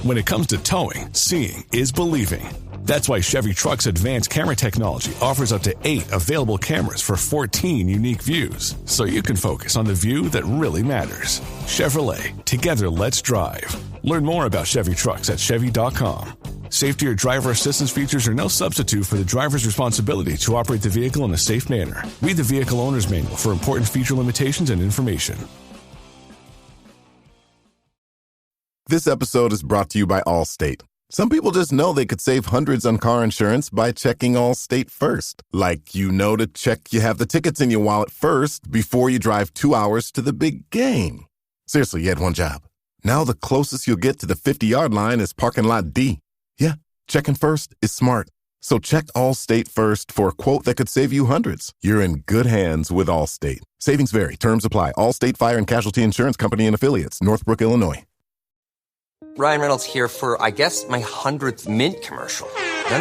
When it comes to towing, seeing is believing. That's why Chevy Truck's advanced camera technology offers up to 8 available cameras for 14 unique views, so you can focus on the view that really matters. Chevrolet, together let's drive. Learn more about Chevy Trucks at Chevy.com. Safety or driver assistance features are no substitute for the driver's responsibility to operate the vehicle in a safe manner. Read the vehicle owner's manual for important feature limitations and information. This episode is brought to you by Allstate. Some people just know they could save hundreds on car insurance by checking Allstate first. Like, to check you have the tickets in your wallet first before you drive 2 hours to the big game. Seriously, you had one job. Now the closest you'll get to the 50-yard line is parking lot D. Yeah, checking first is smart. So check Allstate first for a quote that could save you hundreds. You're in good hands with Allstate. Savings vary. Terms apply. Allstate Fire and Casualty Insurance Company and Affiliates. Northbrook, Illinois. Ryan Reynolds here for, I guess, my 100th Mint commercial. No,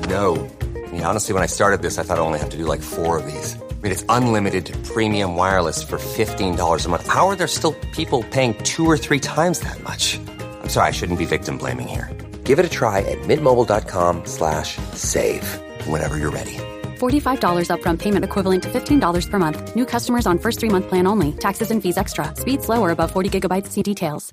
don't. I mean, honestly, when I started this, I thought I only have to do like 4 of these. I mean, it's unlimited premium wireless for $15 a month. How are there still people paying 2 or 3 times that much? I'm sorry, I shouldn't be victim blaming here. Give it a try at mintmobile.com/save. Whenever you're ready. $45 upfront payment equivalent to $15 per month. New customers on first 3-month plan only. Taxes and fees extra. Speed slower above 40 gigabytes. See details.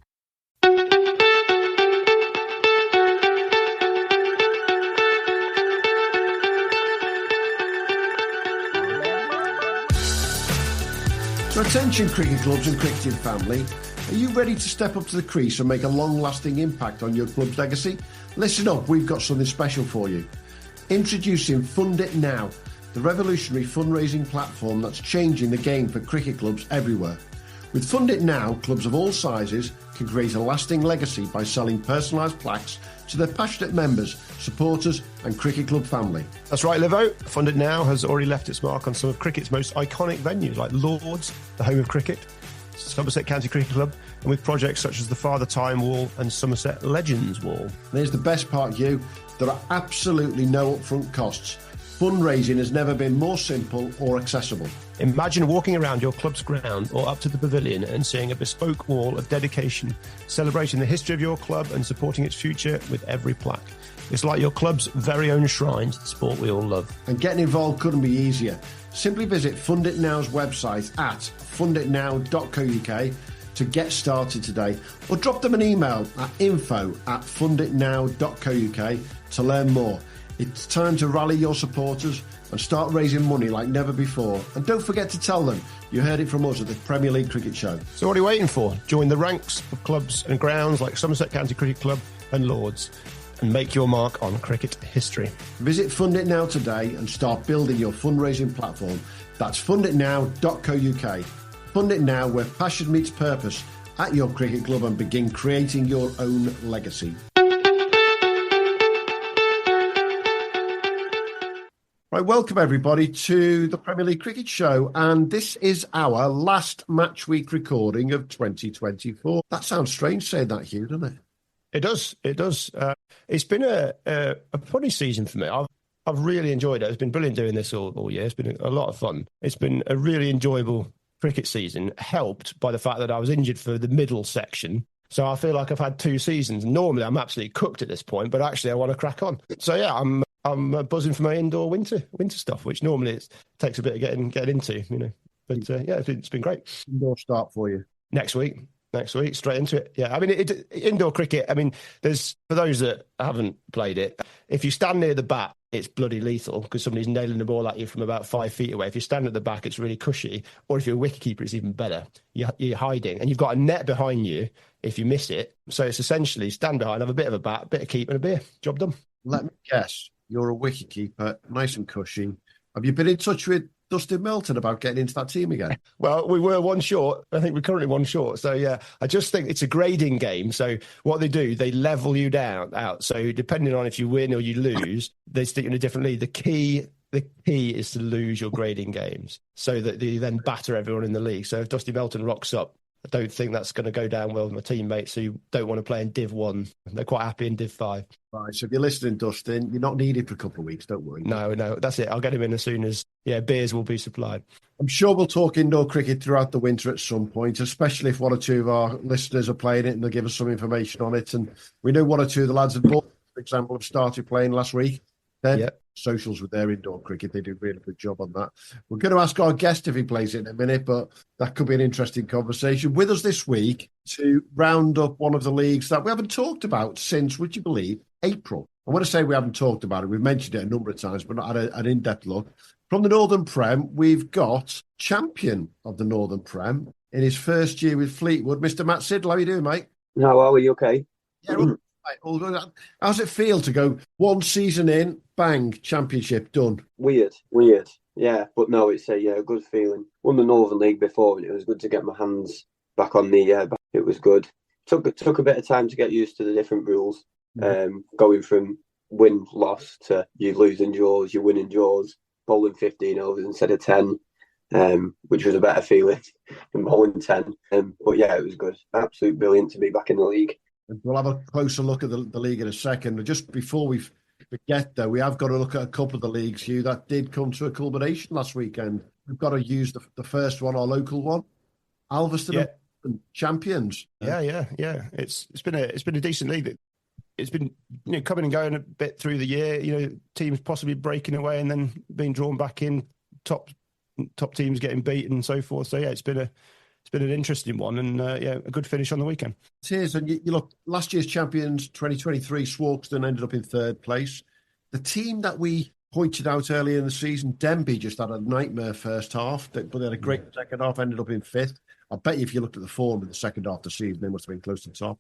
So attention cricket clubs and cricketing family, are you ready to step up to the crease and make a long-lasting impact on your club's legacy? Listen up, we've got something special for you. Introducing Fund It Now, the revolutionary fundraising platform that's changing the game for cricket clubs everywhere. With Fund It Now, clubs of all sizes can create a lasting legacy by selling personalised plaques to their passionate members, supporters and cricket club family. That's right, Livo. Fund It Now has already left its mark on some of cricket's most iconic venues like Lords, the home of cricket, Somerset County Cricket Club, and with projects such as the Father Time Wall and Somerset Legends Wall. There's the best part, Hugh. There are absolutely no upfront costs. Fundraising has never been more simple or accessible. Imagine walking around your club's ground or up to the pavilion and seeing a bespoke wall of dedication, celebrating the history of your club and supporting its future with every plaque. It's like your club's very own shrine to the sport we all love. And getting involved couldn't be easier. Simply visit Fund It Now's website at funditnow.co.uk to get started today, or drop them an email at info@funditnow.co.uk to learn more. It's time to rally your supporters and start raising money like never before. And don't forget to tell them you heard it from us at the Premier League Cricket Show. So what are you waiting for? Join the ranks of clubs and grounds like Somerset County Cricket Club and Lords and make your mark on cricket history. Visit Fund It Now today and start building your fundraising platform. That's funditnow.co.uk. Fund It Now, where passion meets purpose at your cricket club, and begin creating your own legacy. Right, welcome everybody to the Premier League Cricket Show, and this is our last match week recording of 2024. That sounds strange saying that, Hugh, doesn't it? It does. It's been a funny season for me. I've really enjoyed it. It's been brilliant doing this all year. It's been a lot of fun. It's been a really enjoyable cricket season, helped by the fact that I was injured for the middle section. So I feel like I've had 2 seasons. Normally I'm absolutely cooked at this point, but actually I want to crack on. So yeah, I'm buzzing for my indoor winter stuff, which normally it takes a bit of getting into, you know. But yeah, it's been great. Indoor start for you next week, straight into it. Yeah, I mean, indoor cricket. I mean, there's, for those that haven't played it, if you stand near the bat, it's bloody lethal because somebody's nailing the ball at you from about 5 feet away. If you stand at the back, it's really cushy. Or if you're a wicketkeeper, it's even better. You're hiding, and you've got a net behind you if you miss it. So it's essentially stand behind, have a bit of a bat, bit of keep, and a beer. Job done. Let me guess. You're a wicketkeeper, nice and cushy. Have you been in touch with Dustin Melton about getting into that team again? Well, we were one short. I think we're currently one short. So, yeah, I just think it's a grading game. So what they do, they level you out. So depending on if you win or you lose, they stick you in a different league. The key is to lose your grading games so that you then batter everyone in the league. So if Dusty Melton rocks up I don't think that's going to go down well with my teammates who don't want to play in Div 1. They're quite happy in Div 5. Right, so if you're listening, Dustin, you're not needed for a couple of weeks, don't worry. No, that's it. I'll get him in as soon as, beers will be supplied. I'm sure we'll talk indoor cricket throughout the winter at some point, especially if one or two of our listeners are playing it and they'll give us some information on it. And we know one or two of the lads at Bull, for example, have started playing last week. Then socials with their indoor cricket, they do a really good job on that. We're going to ask our guest if he plays it in a minute, but that could be an interesting conversation. With us this week to round up one of the leagues that we haven't talked about since, would you believe, April. I want to say we haven't talked about it. We've mentioned it a number of times, but not had an in-depth look. From the Northern Prem, we've got champion of the Northern Prem in his first year with Fleetwood, Mr. Matt Siddall. How are you doing, mate? How are you? Okay. Yeah, all good. How's it feel to go one season in, bang, championship done? Weird. Yeah, but no, it's a good feeling. Won the Northern League before, and it was good to get my hands back on the. It was good. Took a bit of time to get used to the different rules. Going from win-loss to you losing draws, you winning draws, bowling 15 overs instead of 10, which was a better feeling than bowling 10. But yeah, it was good. Absolutely brilliant to be back in the league. We'll have a closer look at the league in a second. Just before we forget, though, we have got to look at a couple of the leagues, Hugh, that did come to a culmination last weekend. We've got to use the first one, our local one, Alveston champions. Yeah. It's been a decent league. It's been coming and going a bit through the year. Teams possibly breaking away and then being drawn back in. Top teams getting beaten and so forth. So yeah, it's been an interesting one and a good finish on the weekend. It is, and you look, last year's champions 2023 Swarkston ended up in third place. The team that we pointed out earlier in the season, Denby, just had a nightmare first half, but they had a great second half, ended up in fifth. I bet you if you looked at the form in the second half of the season, they must have been close to the top.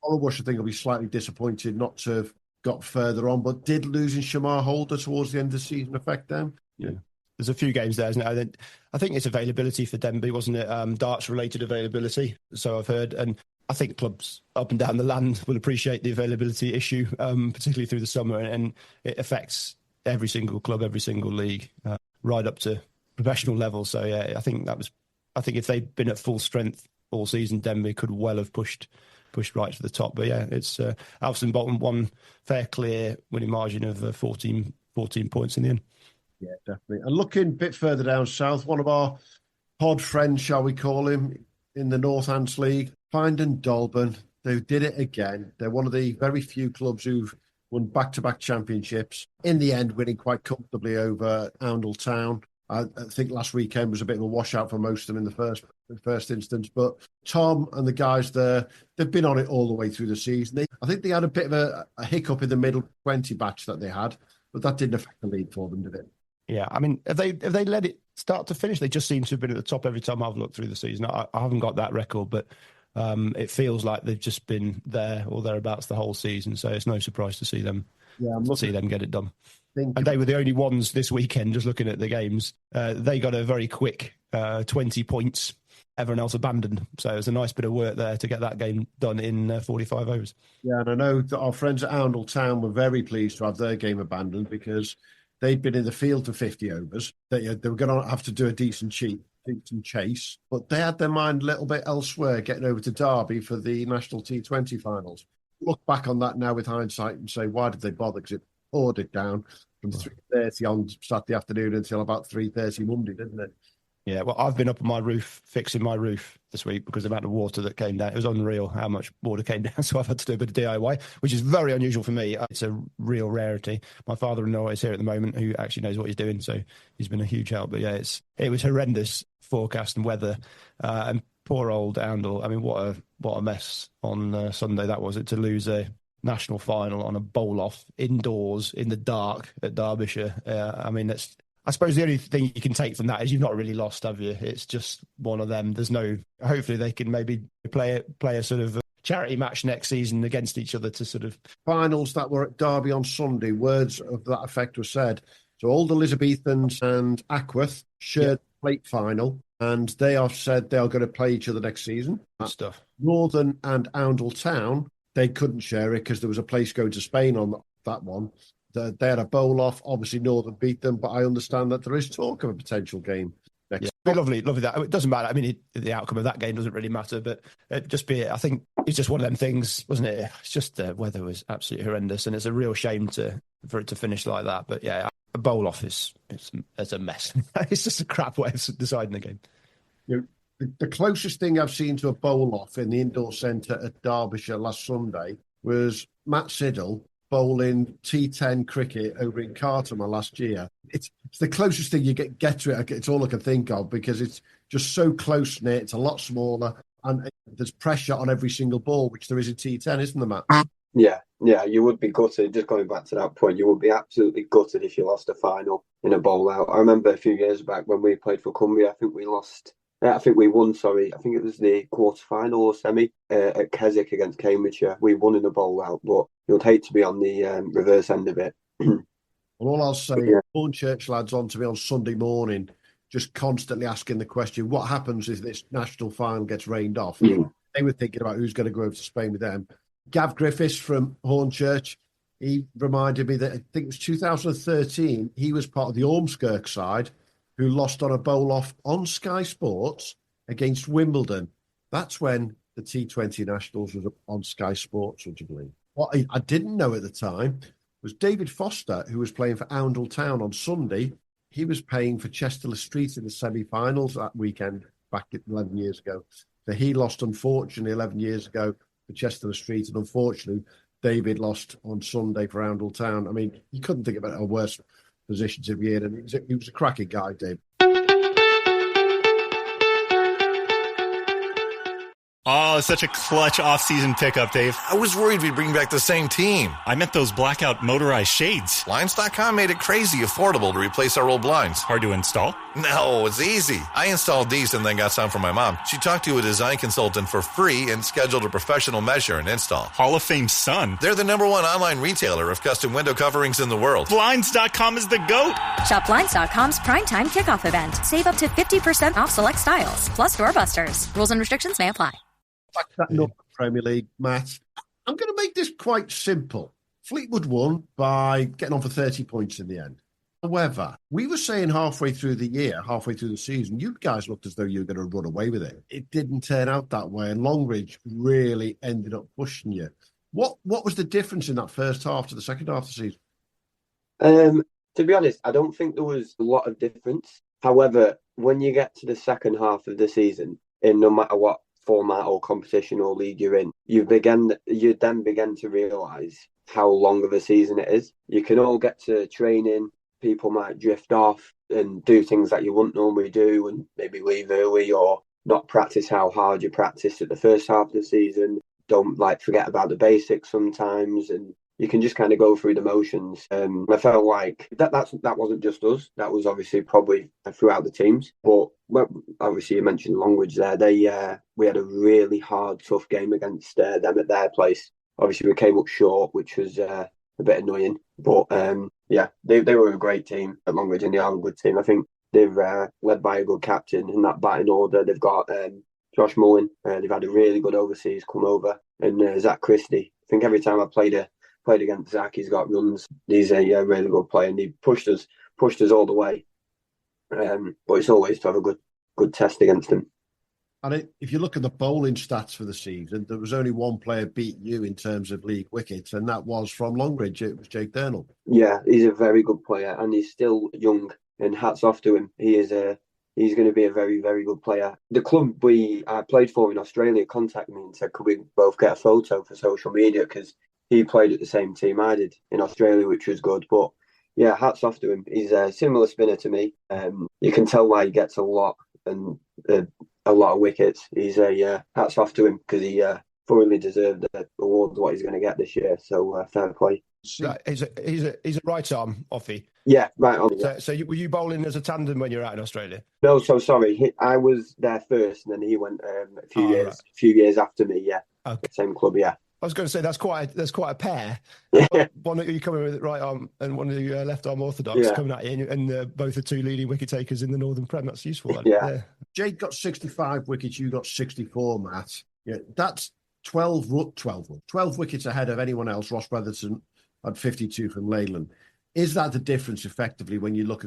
Hollywood, I think, will be slightly disappointed not to have got further on, but did losing Shamar Holder towards the end of the season affect them? Yeah. There's a few games there, isn't it? I think it's availability for Denby, wasn't it? Darts-related availability, so I've heard. And I think clubs up and down the land will appreciate the availability issue, particularly through the summer. And it affects every single club, every single league, right up to professional level. So, yeah, I think if they'd been at full strength all season, Denby could well have pushed right to the top. But, yeah, it's Alveston Bolton won fair, clear winning margin of 14 points in the end. Yeah, definitely. And looking a bit further down south, one of our pod friends, shall we call him, in the Northants League, Findon Dolben, they did it again. They're one of the very few clubs who've won back-to-back championships. In the end, winning quite comfortably over Oundle Town. I think last weekend was a bit of a washout for most of them in the first instance. But Tom and the guys there, they've been on it all the way through the season. I think they had a bit of a hiccup in the middle 20 batch that they had, but that didn't affect the league for them, did it? Yeah, I mean, have they let it start to finish? They just seem to have been at the top every time I've looked through the season. I haven't got that record, but it feels like they've just been there or thereabouts the whole season. So it's no surprise to see them get it done. And they were the only ones this weekend, just looking at the games. They got a very quick 20 points. Everyone else abandoned. So it was a nice bit of work there to get that game done in 45 overs. Yeah, and I know that our friends at Oundle Town were very pleased to have their game abandoned because they'd been in the field for 50 overs. They were going to have to do a decent chase, but they had their mind a little bit elsewhere, getting over to Derby for the National T20 finals. Look back on that now with hindsight and say, why did they bother? Because it poured it down from 3:30 on Saturday afternoon until about 3:30 Monday, didn't it? Yeah, well, I've been up on my roof, fixing my roof this week because of the amount of water that came down. It was unreal how much water came down, so I've had to do a bit of DIY, which is very unusual for me. It's a real rarity. My father-in-law is here at the moment who actually knows what he's doing, so he's been a huge help. But yeah, it was horrendous forecast and weather, and poor old Oundle. I mean, what a mess on Sunday that was, it to lose a national final on a bowl-off indoors in the dark at Derbyshire. I mean, I suppose the only thing you can take from that is you've not really lost, have you? It's just one of them. Hopefully they can maybe play a sort of charity match next season against each other to sort of... Finals that were at Derby on Sunday, words of that effect were said. So Old Elizabethans and Ackworth shared the plate final, and they have said they are going to play each other next season. Good stuff. Northern and Oundle Town, they couldn't share it because there was a place going to Spain on that one. They had a bowl off. Obviously, Northern beat them, but I understand that there is talk of a potential game Yeah, lovely that. It doesn't matter. I mean, the outcome of that game doesn't really matter, but I think it's just one of them things, wasn't it? It's just the weather was absolutely horrendous, and it's a real shame for it to finish like that. But yeah, a bowl off it's a mess. It's just a crap way of deciding the game. The closest thing I've seen to a bowl off in the indoor centre at Derbyshire last Sunday was Matt Siddall bowling T10 cricket over in Cartama last year. It's the closest thing you get to it. It's all I can think of because it's just so close-knit. It's a lot smaller and there's pressure on every single ball, which there is in T10, isn't there, Matt? Yeah, you would be gutted. Just going back to that point, you would be absolutely gutted if you lost a final in a bowl out. I remember a few years back when we played for Cumbria, I think we won, I think it was the quarter-final or semi at Keswick against Cambridgeshire. We won in a bowl out, but you'd hate to be on the reverse end of it. Well, all I'll say, Hornchurch lads on to me on Sunday morning, just constantly asking the question, what happens if this national final gets rained off? They were thinking about who's going to go over to Spain with them. Gav Griffiths from Hornchurch, he reminded me that I think it was 2013, he was part of the Ormskirk side who lost on a bowl-off on Sky Sports against Wimbledon. That's when the T20 Nationals was on Sky Sports, would you believe? What I didn't know at the time was David Foster, who was playing for Oundle Town on Sunday. He was playing for Chester Street in the semi-finals that weekend back 11 years ago. So he lost, unfortunately, 11 years ago for Chester Street, and unfortunately, David lost on Sunday for Oundle Town. I mean, you couldn't think about a worse position to be in, and he was a cracking guy, Dave. Oh, such a clutch off-season pickup, Dave. I was worried we'd bring back the same team. I meant those blackout motorized shades. Blinds.com made it crazy affordable to replace our old blinds. Hard to install? No, it's easy. I installed these and then got some for my mom. She talked to a design consultant for free and scheduled a professional measure and install. Hall of Fame son. They're the #1 online retailer of custom window coverings in the world. Blinds.com is the GOAT. Shop Blinds.com's primetime kickoff event. Save up to 50% off select styles, plus doorbusters. Rules and restrictions may apply. Back that up, Premier League, Matt. I'm going to make this quite simple. Fleetwood won by getting on for 30 points in the end. However, we were saying halfway through the season, you guys looked as though you were going to run away with it. It didn't turn out that way, and Longridge really ended up pushing you. What was the difference in that first half to the second half of the season? To be honest, I don't think there was a lot of difference. However, when you get to the second half of the season, in no matter what format or competition or league you're in, you then begin to realise how long of a season it is. You can all get to training, people might drift off and do things that you wouldn't normally do and maybe leave early or not practice how hard you practiced at the first half of the season. Don't forget about the basics sometimes, and you can just kind of go through the motions. I felt like that wasn't just us. That was obviously probably throughout the teams. But obviously you mentioned Longridge there. We had a really hard, tough game against them at their place. Obviously we came up short, which was a bit annoying. But they were a great team at Longridge, and they are a good team. I think they're led by a good captain in that batting order. They've got Josh Mullen. They've had a really good overseas come over, and Zach Christie. I think every time I played against Zach, he's got runs. He's a really good player, and he pushed us all the way. But it's always to have a good test against him. And if you look at the bowling stats for the season, there was only one player beat you in terms of league wickets, and that was from Longridge. It was Jake Durnall. Yeah, he's a very good player, and he's still young. And hats off to him. He's going to be a very, very good player. The club I played for in Australia contacted me and said, could we both get a photo for social media? Because he played at the same team I did in Australia, which was good. But yeah, hats off to him. He's a similar spinner to me. You can tell why he gets a lot of wickets. He's hats off to him because he thoroughly deserved the award what he's going to get this year. So fair play. He's a right arm offie. Yeah, right on. So were you bowling as a tandem when you were out in Australia? No, so sorry. I was there first, and then he went a few years after me. Yeah, okay. Same club. Yeah. I was going to say that's quite a pair. One of you coming with right arm and one of you left arm orthodox coming at you, and both the two leading wicket takers in the Northern Prem. That's useful. Yeah. Jake got 65 wickets. You got 64, Matt. Yeah, that's 12 wickets ahead of anyone else. Ross Brotherton had 52 from Leyland. Is that the difference effectively when you look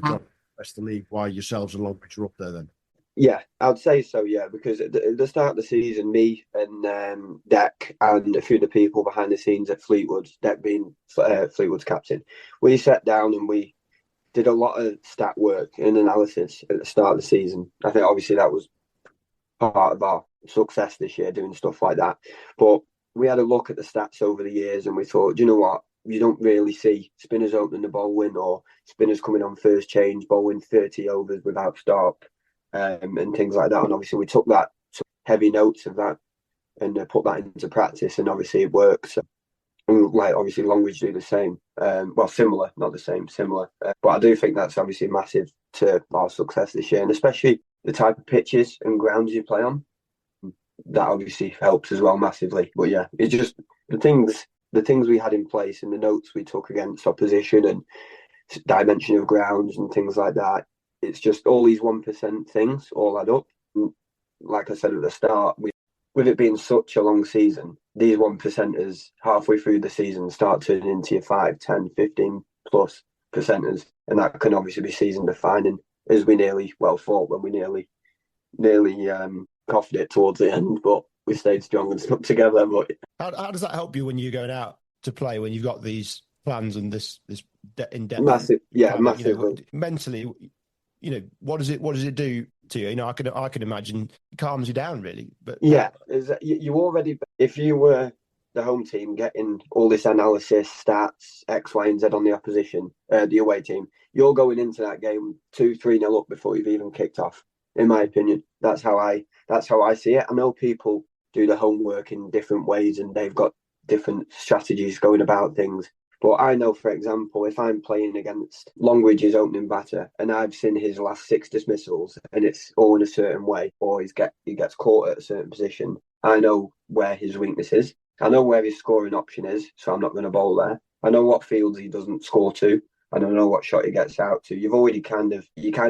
rest of the league, why yourselves and Longbridge are up there then? Yeah, I'd say so, yeah, because at the start of the season, me and Deck and a few of the people behind the scenes at Fleetwood, Deck being Fleetwood's captain, we sat down and we did a lot of stat work and analysis at the start of the season. I think obviously that was part of our success this year, doing stuff like that. But we had a look at the stats over the years and we thought, do you know what? You don't really see spinners opening the bowling or spinners coming on first change, bowling 30 overs without stop. And things like that. And obviously we took heavy notes of that and put that into practice, and obviously it works. And like obviously Longridge do the same. Well, similar, not the same, similar. But I do think that's obviously massive to our success this year, and especially the type of pitches and grounds you play on. That obviously helps as well massively. But yeah, it's just the things we had in place and the notes we took against opposition and dimension of grounds and things like that. It's just all these 1% things all add up. And like I said at the start, with it being such a long season, these 1%ers halfway through the season start turning into your 5, 10, 15 plus percenters. And that can obviously be season defining, as we nearly fought when we nearly coughed it towards the end, but we stayed strong and stuck together. But how does that help you when you're going out to play, when you've got these plans and this in-depth? Massive, yeah, massively. Mentally, what does it do to you? I can imagine it calms you down really. But yeah, you already, if you were the home team getting all this analysis, stats, X, Y, and Z on the opposition, the away team, you're going into that game 2-3-0 up before you've even kicked off. In my opinion, that's how I see it. I know people do the homework in different ways and they've got different strategies going about things. But I know, for example, if I'm playing against Longridge's opening batter and I've seen his last 6 dismissals and it's all in a certain way, or he gets caught at a certain position, I know where his weakness is. I know where his scoring option is, so I'm not going to bowl there. I know what fields he doesn't score to. I don't know what shot he gets out to. You're kind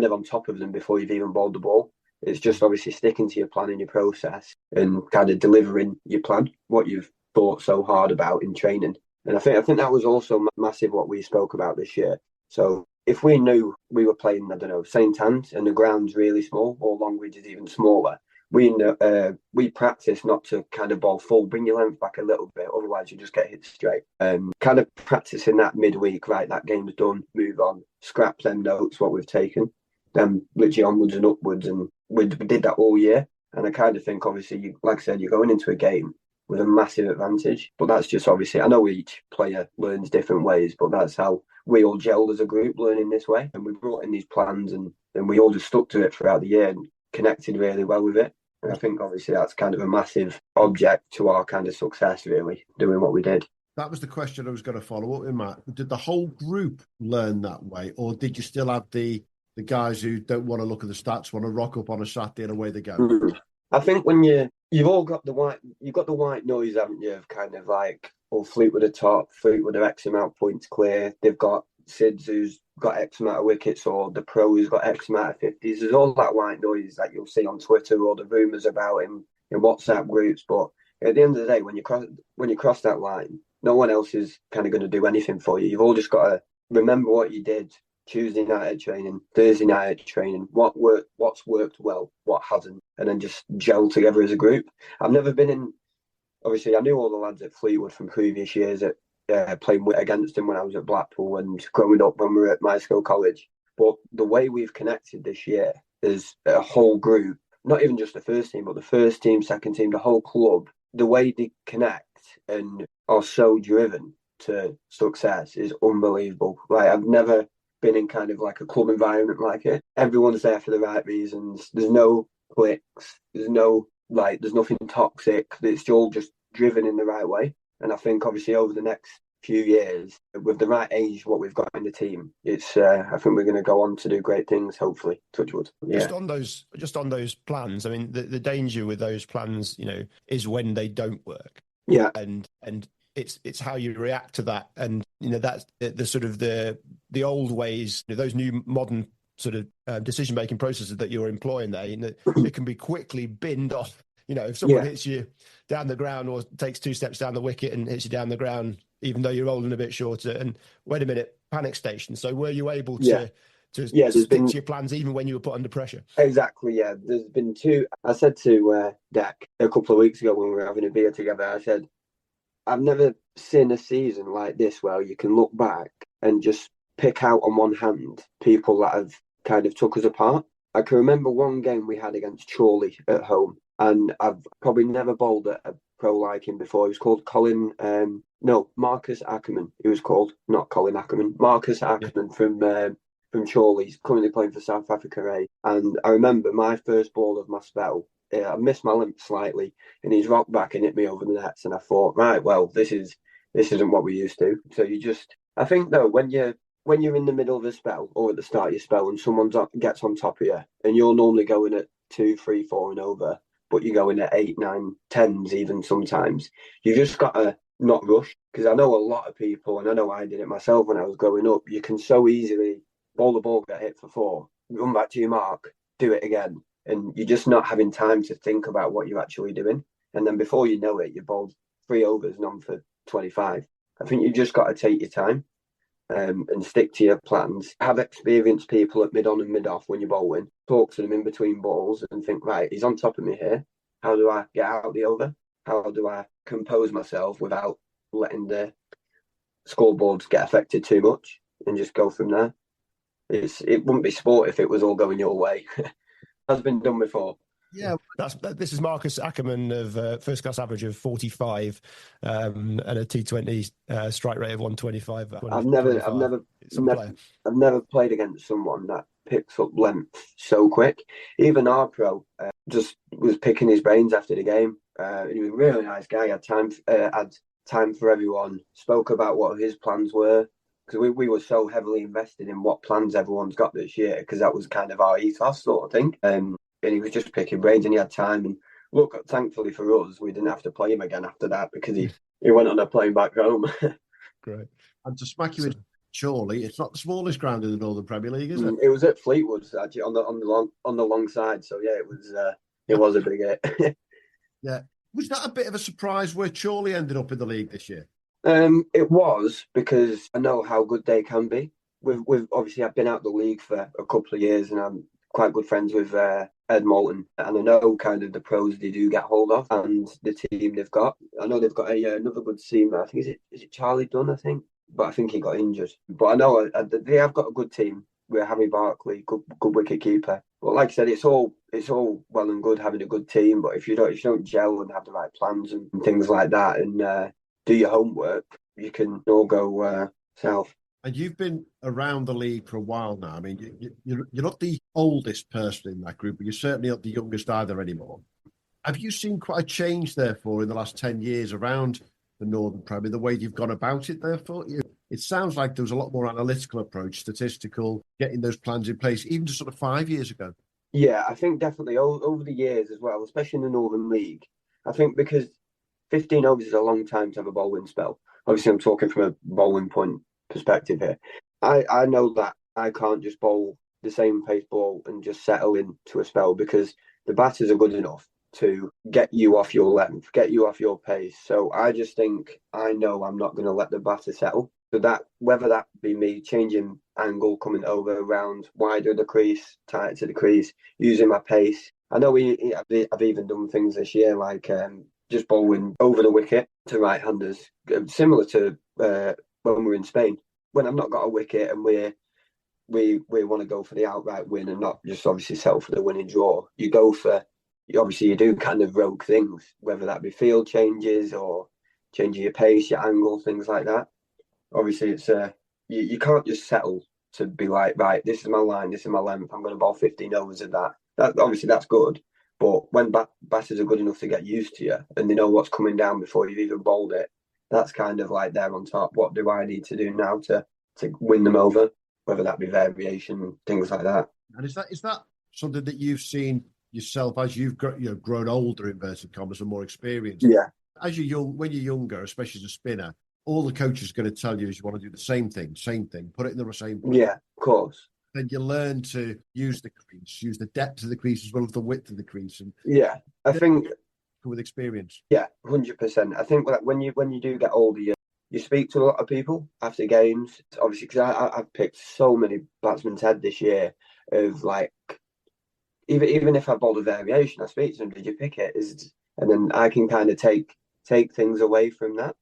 of on top of them before you've even bowled the ball. It's just obviously sticking to your plan and your process and kind of delivering your plan, what you've thought so hard about in training. And I think that was also massive what we spoke about this year. So if we knew we were playing, I don't know, St. Anne's and the ground's really small, or Longridge is even smaller, we practice not to kind of bowl full, bring your length back a little bit, otherwise you just get hit straight. Kind of practicing that midweek, right, that game's done, move on, scrap them notes, what we've taken, then literally onwards and upwards. And we did that all year. And I kind of think, obviously, like I said, you're going into a game with a massive advantage. But that's just obviously, I know each player learns different ways, but that's how we all gelled as a group, learning this way. And we brought in these plans and we all just stuck to it throughout the year and connected really well with it. And I think obviously that's kind of a massive object to our kind of success, really, doing what we did. That was the question I was going to follow up with, Matt. Did the whole group learn that way, or did you still have the guys who don't want to look at the stats, want to rock up on a Saturday and away they go? Mm-hmm. I think when you've all got the white noise, haven't you, of kind of like, Fleetwood are top, Fleetwood are X amount of points clear, they've got Sids who's got X amount of wickets, or the pro who's got X amount of 50s. There's all that white noise that you'll see on Twitter or the rumours about him in WhatsApp groups. But at the end of the day, when you cross that line, no one else is kind of going to do anything for you. You've all just got to remember what you did Tuesday night at training, Thursday night at training, what's worked well, what hasn't, and then just gel together as a group. I've never been in, obviously I knew all the lads at Fleetwood from previous years at playing against them when I was at Blackpool and growing up when we were at my school college. But the way we've connected this year is a whole group, not even just the first team, but the first team, second team, the whole club. The way they connect and are so driven to success is unbelievable. Like, I've never been in kind of like a club environment like it. Everyone's there for the right reasons. There's no cliques. There's nothing toxic. It's all just driven in the right way. And I think obviously over the next few years, with the right age, what we've got in the team, it's I think we're going to go on to do great things, hopefully, touch wood. Yeah. Just on those plans, I mean, the danger with those plans, is when they don't work. Yeah. And it's how you react to that. And, that's the sort of the old ways, those new modern sort of decision-making processes that you're employing there, it can be quickly binned off. If someone hits you down the ground or takes 2 steps down the wicket and hits you down the ground, even though you're rolling a bit shorter, and wait a minute, panic station. So were you able to to Yeah, stick to your plans even when you were put under pressure. Exactly, yeah. There's been two. I said to Deck a couple of weeks ago when we were having a beer together, I said, I've never seen a season like this where you can look back and just pick out on one hand people that have kind of took us apart. I can remember one game we had against Chorley at home, and I've probably never bowled at a pro like him before. He was called Marcus Ackerman. He was called, not Colin Ackerman. Marcus Ackerman from Chorley. He's currently playing for South Africa A. And I remember my first ball of my spell, I missed my limp slightly, and he's rocked back and hit me over the nets. And I thought, right, well, this isn't what we used to. So I think though, when you're in the middle of a spell or at the start of your spell and someone gets on top of you, and you're normally going at 2, 3, 4 and over, but you're going at 8, 9, 10s even sometimes, you've just got to not rush. Because I know a lot of people, and I know I did it myself when I was growing up, you can so easily bowl the ball, get hit for 4, run back to your mark, do it again. And you're just not having time to think about what you're actually doing. And then before you know it, you bowled 3 overs and on for 25. I think you've just got to take your time and stick to your plans. Have experienced people at mid-on and mid-off when you're bowling. Talk to them in between balls and think, right, he's on top of me here. How do I get out the over? How do I compose myself without letting the scoreboards get affected too much and just go from there? It wouldn't be sport if it was all going your way. Has been done before. Yeah, this is Marcus Ackerman of first class average of 45 and a T20 strike rate of 125. I've never played against someone that picks up length so quick. Even our pro just was picking his brains after the game. He was a really nice guy. Had time for everyone. Spoke about what his plans were, because we were so heavily invested in what plans everyone's got this year, because that was kind of our ethos sort of thing. And he was just picking brains, and he had time. And look, thankfully for us, we didn't have to play him again after that, because he went on a plane back home. Great. And to smack you in, surely it's not the smallest ground in the Northern Premier League, is it? It was at Fleetwood, actually, on the long side. So yeah, it was a big hit. Yeah. Was that a bit of a surprise where Chorley ended up in the league this year? It was, because I know how good they can be. We've obviously, I've been out of the league for a couple of years, and I'm quite good friends with Ed Moulton, and I know kind of the pros they do get hold of and the team they've got. I know they've got another good seamer. I think is it Charlie Dunn, I think, but I think he got injured. But I know they have got a good team with Harry Barkley, good wicket keeper. But like I said, it's all well and good having a good team, but if you don't gel and have the right plans and things like that, and do your homework, you can all go south. And you've been around the league for a while now. I mean, you're not the oldest person in that group, but you're certainly not the youngest either anymore. Have you seen quite a change, therefore, in the last 10 years around the Northern Premier, the way you've gone about it, therefore? It sounds like there was a lot more analytical approach, statistical, getting those plans in place, even just sort of 5 years ago. Yeah, I think definitely over the years as well, especially in the Northern League. I think because 15 overs is a long time to have a bowling spell. Obviously, I'm talking from a bowling point perspective here. I know that I can't just bowl the same pace ball and just settle into a spell, because the batters are good enough to get you off your length, get you off your pace. So I just think, I know I'm not going to let the batter settle. So that, whether that be me changing angle, coming over around wider the crease, tighter to the crease, using my pace. I know I've even done things this year like just bowling over the wicket to right-handers, similar to when we're in Spain. When I've not got a wicket and we want to go for the outright win and not just obviously settle for the winning draw, you do kind of rogue things, whether that be field changes or changing your pace, your angle, things like that. Obviously, it's you can't just settle to be like, right, this is my line, this is my length, I'm going to bowl 15 overs of that. Obviously, that's good. But when batters are good enough to get used to you and they know what's coming down before you've even bowled it, that's kind of like they're on top. What do I need to do now to win them over? Whether that be variation, things like that. And is that something that you've seen yourself as you've grown older, inverted commas, and more experienced? Yeah. As when you're younger, especially as a spinner, all the coach is going to tell you is you want to do the same thing, put it in the same place. Yeah, of course. Then you learn to use the crease, use the depth of the crease as well as the width of the crease. And yeah, I think with experience. Yeah, 100%. I think that when you do get older, you speak to a lot of people after games, obviously, because I've picked so many batsmen's head this year of like, even if I bowled a variation, I speak to them, did you pick it? And then I can kind of take things away from that.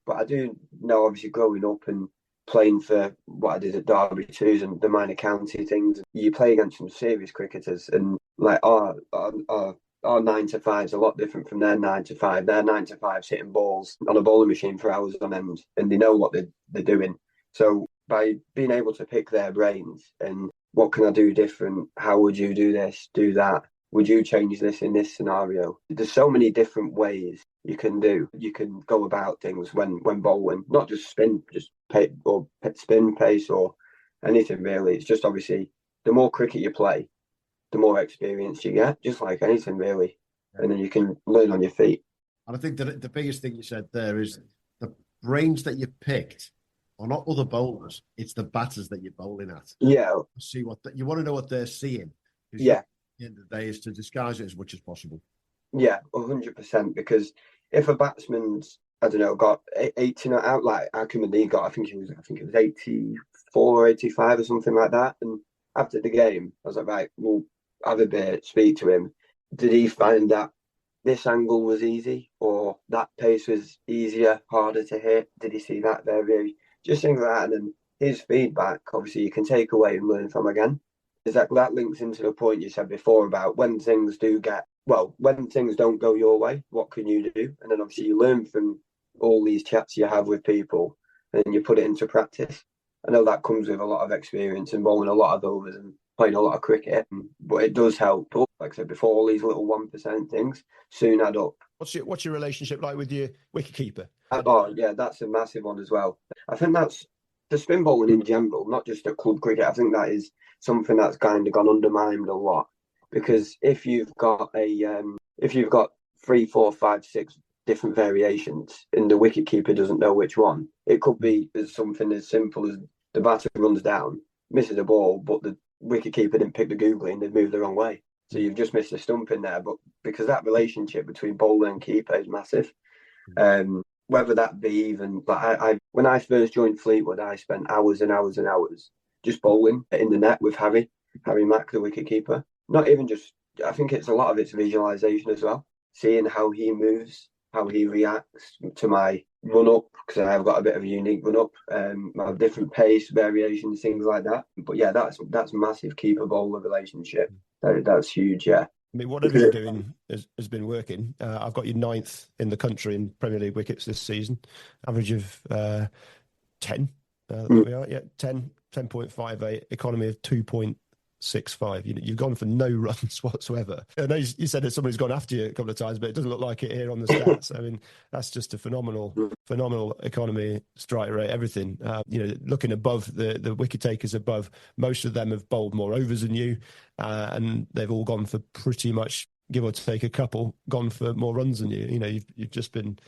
But I do know, obviously, growing up and playing for what I did at Derby Twos and the minor county things, you play against some serious cricketers, and like our 9 to 5 is a lot different from their 9 to 5. Their 9 to 5's hitting balls on a bowling machine for hours on end, and they know what they're doing. So by being able to pick their brains and what can I do different? How would you do this, do that? Would you change this in this scenario? There's so many different ways you can do. You can go about things when bowling, not just spin, just spin, pace, or anything really. It's just obviously the more cricket you play, the more experience you get, just like anything really. And then you can learn on your feet. And I think that the biggest thing you said there is the brains that you picked are not other bowlers, it's the batters that you're bowling at. Yeah. See you want to know what they're seeing. Yeah. At the end of the day is to disguise it as much as possible. Yeah, 100%. Because if a batsman's, I don't know, got 80 out, like Acumen Lee got, I think it was 84 or 85 or something like that. And after the game, I was like, right, we'll have a bit, speak to him. Did he find that this angle was easy, or that pace was easier, harder to hit? Did he see that variation? Just things like that. And then his feedback, obviously, you can take away and learn from again. Is that links into the point you said before about when things don't go your way, what can you do? And then obviously you learn from all these chats you have with people and you put it into practice. I know that comes with a lot of experience and bowling a lot of overs and playing a lot of cricket, but it does help. But like I said before, all these little 1% things soon add up. What's your relationship like with your wicketkeeper? Oh yeah, that's a massive one as well. I think that's the spin bowling in general, not just at club cricket. I think that is something that's kind of gone undermined a lot, because if you've got 3, 4, 5, 6 different variations and the wicketkeeper doesn't know which one, it could be something as simple as the batter runs down, misses a ball, but the wicketkeeper didn't pick the googly and they've moved the wrong way. So you've just missed a stump in there. But because that relationship between bowler and keeper is massive, whether that be even, like when I first joined Fleetwood, I spent hours and hours and hours just bowling in the net with Harry Mack, the wicketkeeper. Not even just, I think it's a lot of it's visualization as well, seeing how he moves, how he reacts to my run up, because I've got a bit of a unique run up, my different pace variations, things like that. But yeah, that's massive keeper bowler relationship. That's huge. Yeah. I mean, whatever you're doing has been working. I've got you 9th in the country in Premier League wickets this season, average of 10. There we are. Yeah, 10.58, economy of 2.65. You've gone for no runs whatsoever. I know you said that somebody's gone after you a couple of times, but it doesn't look like it here on the stats. I mean, that's just a phenomenal economy, strike rate, everything. Looking above the wicket takers above, most of them have bowled more overs than you, and they've all gone for pretty much, give or take a couple, gone for more runs than you. You've just been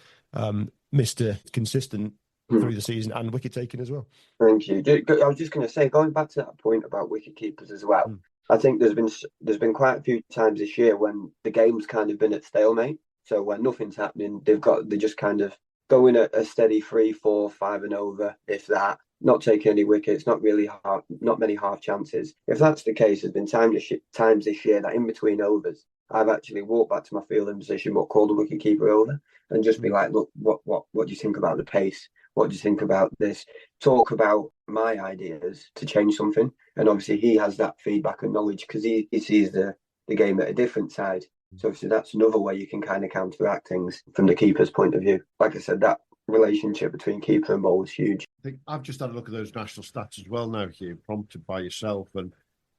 Mr. Consistent through the season and wicket taking as well. Thank you. I was just going to say, going back to that point about wicket keepers as well, I think there's been quite a few times this year when the game's kind of been at stalemate. So when nothing's happening, they're just kind of going at a steady 3, 4, 5 and over, if that, not taking any wickets, not many half chances. If that's the case, there's been times this year that in between overs, I've actually walked back to my fielding position, but called the wicket keeper over and just be like, look, what do you think about the pace? What do you think about this? Talk about my ideas to change something. And obviously he has that feedback and knowledge because he sees the game at a different side. So obviously that's another way you can kind of counteract things from the keeper's point of view. Like I said, that relationship between keeper and bowler is huge. I think I've just had a look at those national stats as well now, Hugh, prompted by yourself. And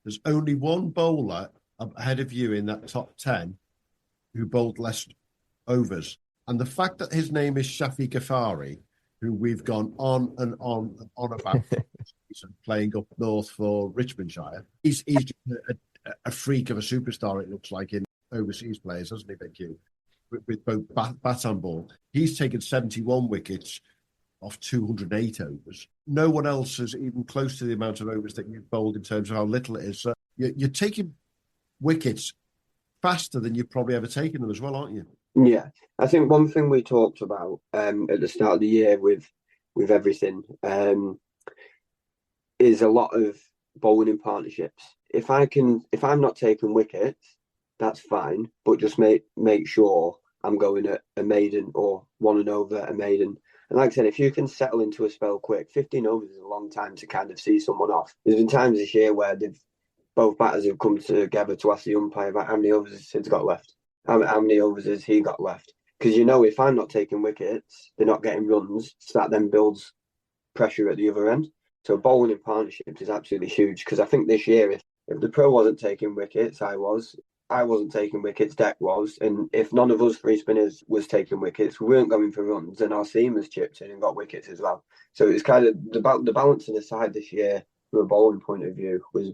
there's only one bowler ahead of you in that top 10 who bowled less overs. And the fact that his name is Shafi Ghaffari, who we've gone on and on and on about playing up north for Richmondshire. He's just a freak of a superstar, it looks like, in overseas players, hasn't he, Big Q? With both bat and ball. He's taken 71 wickets off 208 overs. No one else is even close to the amount of overs that you've bowled in terms of how little it is. So you're taking wickets faster than you've probably ever taken them as well, aren't you? Yeah, I think one thing we talked about at the start of the year with with everything is a lot of bowling in partnerships. If I'm not taking wickets, that's fine, but just make sure I'm going at a maiden or one and over a maiden. And like I said, if you can settle into a spell quick, 15 overs is a long time to kind of see someone off. There's been times this year where both batters have come together to ask the umpire about how many overs has Sid's got left, how many overs has he got left. Because if I'm not taking wickets, they're not getting runs, so that then builds pressure at the other end. So bowling in partnerships is absolutely huge, because I think this year, if the pro wasn't taking wickets, I wasn't taking wickets, Deck was, and if none of us three spinners was taking wickets, we weren't going for runs, and our seamers chipped in and got wickets as well. So it's kind of the balance in the side this year from a bowling point of view was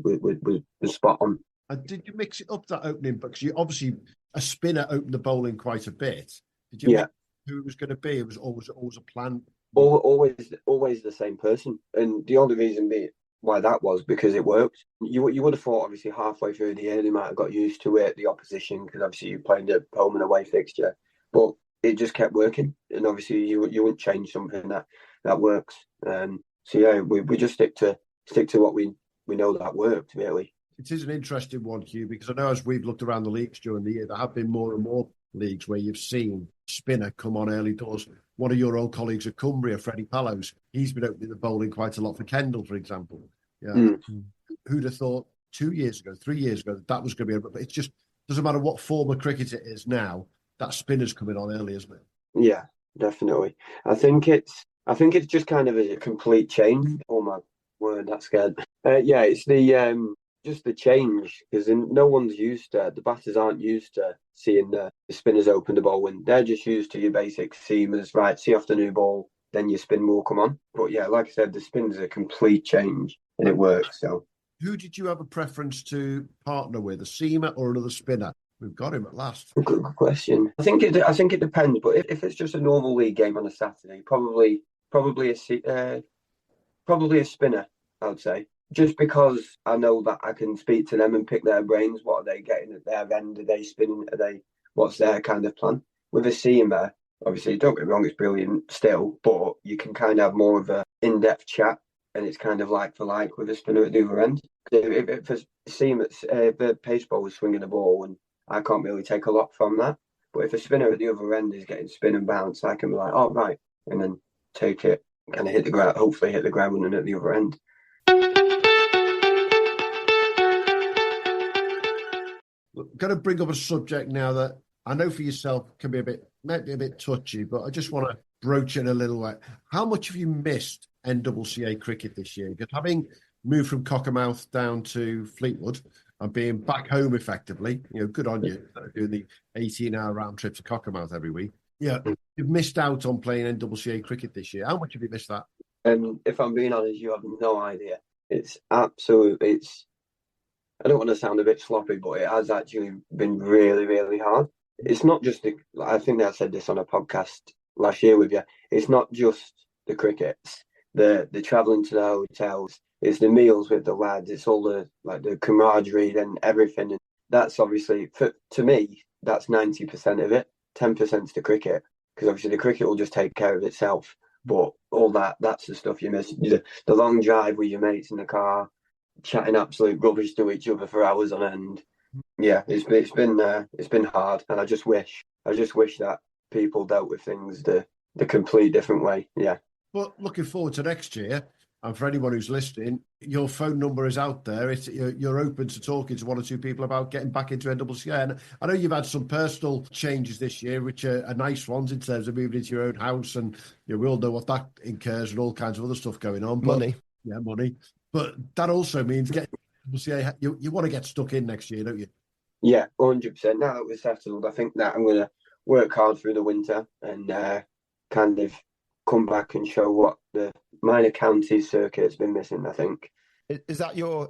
spot on. And did you mix it up that opening? Because you obviously a spinner opened the bowling quite a bit. Did you? Yeah. Who it was going to be? It was always a plan. Always the same person, and the only reason why that was because it worked. You would have thought obviously halfway through the year they might have got used to it, the opposition, because obviously you played a home and away fixture, but it just kept working, and obviously you wouldn't change something that works. So yeah, we just stick to what we know that worked really. It is an interesting one, Hugh, because I know as we've looked around the leagues during the year, there have been more and more leagues where you've seen spinner come on early doors. One of your old colleagues at Cumbria, Freddie Pallows, he's been opening the bowling quite a lot for Kendall, for example. Yeah. Who'd have thought 2 years ago, 3 years ago, that was going to be but it just doesn't matter what form of cricket it is now, that spinner's coming on early, isn't it? Yeah, definitely. I think it's just kind of a complete change. Oh my word, that's scared. Yeah, it's the just the change, because no one's used to, the batters aren't used to seeing the spinners open the ball, and they're just used to your basic seamers, right? See off the new ball, then your spin will come on. But yeah, like I said, the spin's a complete change, and it works. So, who did you have a preference to partner with, a seamer or another spinner? We've got him at last. Good question. I think it depends, but if it's just a normal league game on a Saturday, probably a spinner, I would say. Just because I know that I can speak to them and pick their brains. What are they getting at their end? Are they spinning? What's their kind of plan? With a seamer, obviously, don't get me wrong, it's brilliant still, but you can kind of have more of a in-depth chat, and it's kind of like for like with a spinner at the other end. If a seamer, the pace bowler is swinging the ball, and I can't really take a lot from that. But if a spinner at the other end is getting spin and bounce, I can be like, oh, right, and then take it, kind of hit the ground, hopefully hit the ground running at the other end. I'm going to bring up a subject now that I know for yourself can be might be a bit touchy, but I just want to broach it a little way. How much have you missed NCCA cricket this year? Because having moved from Cockermouth down to Fleetwood and being back home effectively, good on you, doing the 18-hour round trip to Cockermouth every week. Yeah, you've missed out on playing NCCA cricket this year. How much have you missed that? If I'm being honest, you have no idea. I don't want to sound a bit sloppy, but it has actually been really, really hard. It's not just I think I said this on a podcast last year with you. It's not just the crickets, the travelling to the hotels. It's the meals with the lads. It's all the camaraderie and everything. And that's obviously, to me, that's 90% of it. 10% is the cricket, because obviously the cricket will just take care of itself. But all that's the stuff you miss. The long drive with your mates in the car, chatting absolute rubbish to each other for hours on end. Yeah, it's been hard, and I just wish that people dealt with things the complete different way. Yeah. But looking forward to next year, and for anyone who's listening, your phone number is out there. You're open to talking to one or two people about getting back into NCCA. And I know you've had some personal changes this year, which are nice ones in terms of moving into your own house, and we all know what that incurs and all kinds of other stuff going on. Money. But that also means you want to get stuck in next year, don't you? Yeah, 100%. Now that we're settled, I think that I'm going to work hard through the winter and kind of come back and show what the minor county circuit has been missing, I think. Is that your